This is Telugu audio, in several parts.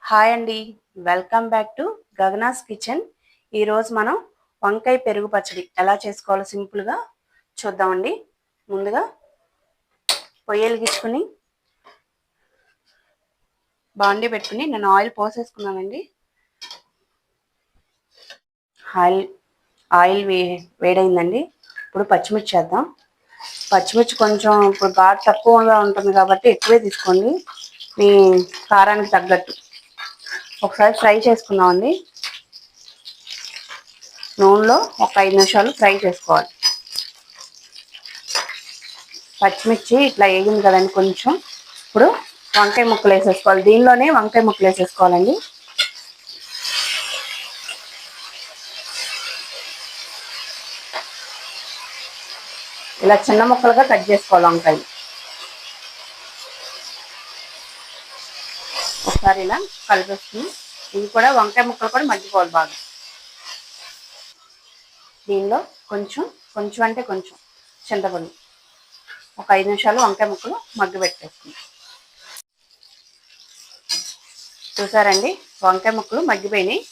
హాయ్ అండి, వెల్కమ్ బ్యాక్ టు గగనాస్ కిచెన్. ఈరోజు మనం వంకాయ పెరుగు పచ్చడి ఎలా చేసుకోవాలో సింపుల్గా చూద్దామండి. ముందుగా పొయ్యి వెలిగించుకుని బాండీ పెట్టుకుని నేను ఆయిల్ పోసేసుకున్నానండి. ఆయిల్ వేడైందండి. ఇప్పుడు పచ్చిమిర్చి చేద్దాం. పచ్చిమిర్చి కొంచెం ఇప్పుడు బాగా తక్కువగా ఉంటుంది కాబట్టి ఎక్కువే తీసుకోండి, మీ కారానికి తగ్గట్టు. ఒకసారి ఫ్రై చేసుకుందామండి. నూనెలో ఒక 5 నిమిషాలు ఫ్రై చేసుకోవాలి. పచ్చిమిర్చి ఇట్లా వేగింది కదండి కొంచెం. ఇప్పుడు వంకాయ ముక్కలు వేసేసుకోవాలి. దీనిలోనే వంకాయ ముక్కలు వేసేసుకోవాలండి. ఇలా చిన్న ముక్కలుగా కట్ చేసుకోవాలి వంకాయలు. ఒకసారి ఇలా కలిపేసుకుని ఇవి కూడా వంకాయ ముక్కలు కూడా మగ్గిపోవాలి బాగా. దీనిలో కొంచెం అంటే కొంచెం చింతపండు, ఒక 5 నిమిషాలు వంకాయ ముక్కలు మగ్గి పెట్టేసుకుందాం. చూసారండి, వంకాయ ముక్కలు మగ్గిపోయినాయి.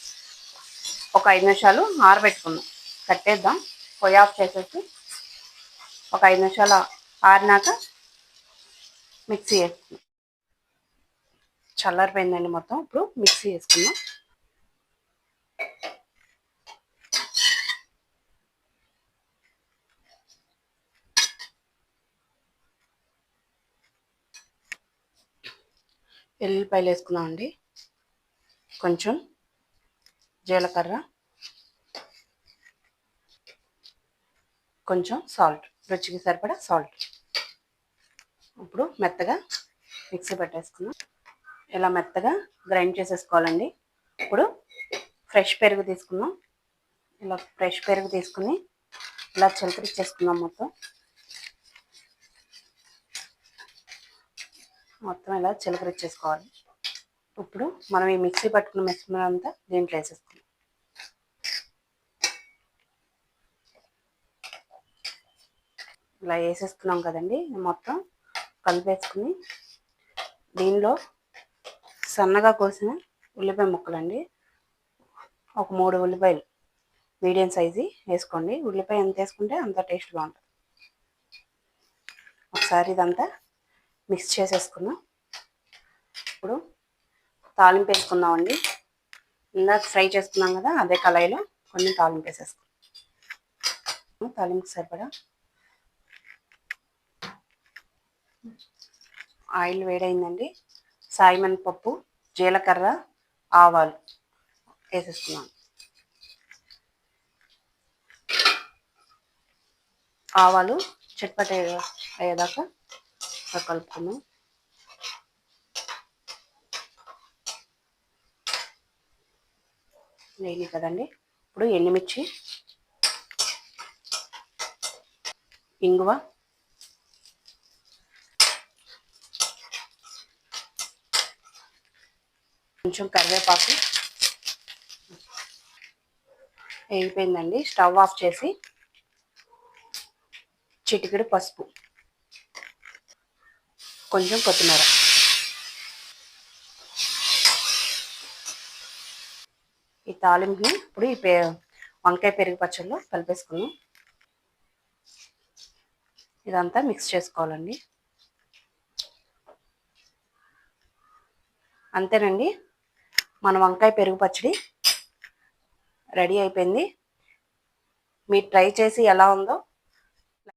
ఒక 5 నిమిషాలు ఆరబెట్టుకుందాం. కట్టేద్దాం. పొయ్యి ఆఫ్ చేసేసి ఒక 5 నిమిషాలు ఆరినాక మిక్సీ వేసుకుందాం. చల్లారిపోయిందండి మొత్తం. ఇప్పుడు మిక్సీ వేసుకుందాం. ఎల్లిపాయలు వేసుకుందామండి. కొంచెం జీలకర్ర, కొంచెం సాల్ట్, రుచికి సరిపడా సాల్ట్. ఇప్పుడు మెత్తగా మిక్సీ పెట్టేసుకుందాం. ఇలా మెత్తగా గ్రైండ్ చేసేసుకోవాలండి. ఇప్పుడు ఫ్రెష్ పెరుగు తీసుకుందాం. ఇలా ఫ్రెష్ పెరుగు తీసుకుని ఇలా చిలకరించేసుకుందాం. మొత్తం ఇలా చిలకరించేసుకోవాలి. ఇప్పుడు మనం ఈ మిక్సీ పట్టుకున్న మిశ్రమం అంతా దీంట్లో వేసేసుకుందాం. ఇలా వేసేసుకున్నాం కదండి. మొత్తం కలిపేసుకుని దీనిలో సన్నగా కోసిన ఉల్లిపాయ ముక్కలండి, ఒక 3 ఉల్లిపాయలు మీడియం సైజు వేసుకోండి. ఉల్లిపాయ ఎంత వేసుకుంటే అంత టేస్ట్ బాగుంటుంది. ఒకసారి ఇదంతా మిక్స్ చేసేసుకున్నాం. ఇప్పుడు తాలింపు వేసుకుందామండి. ఇందాక ఫ్రై చేసుకున్నాం కదా, అదే కళాయిలో కొన్ని తాలింపు వేసేసుకున్నాం. తాలింపు సరిపడా ఆయిల్ వేడైందండి. సాయిమినపప్పు, జీలకర్ర, ఆవాలు వేసేసుకున్నాం. ఆవాలు చిట్పట అయ్యేదాకా కలుపుకున్నాం. నెయ్యి కదండి. ఇప్పుడు ఎండుమిర్చి, ఇంగువ, కొంచెం కరివేపాకు వేగిపోయిందండి. స్టవ్ ఆఫ్ చేసి చిటికెడు పసుపు, కొంచెం కొత్తిమీర, ఈ తాలింపుని ఇప్పుడు ఈ వంకాయ పెరుగు పచ్చడిలో కలిపేసుకున్నాం. ఇదంతా మిక్స్ చేసుకోవాలండి. అంతేనండి, మన వంకాయ పెరుగు పచ్చడి రెడీ అయిపోయింది. మీరు ట్రై చేసి ఎలా ఉందో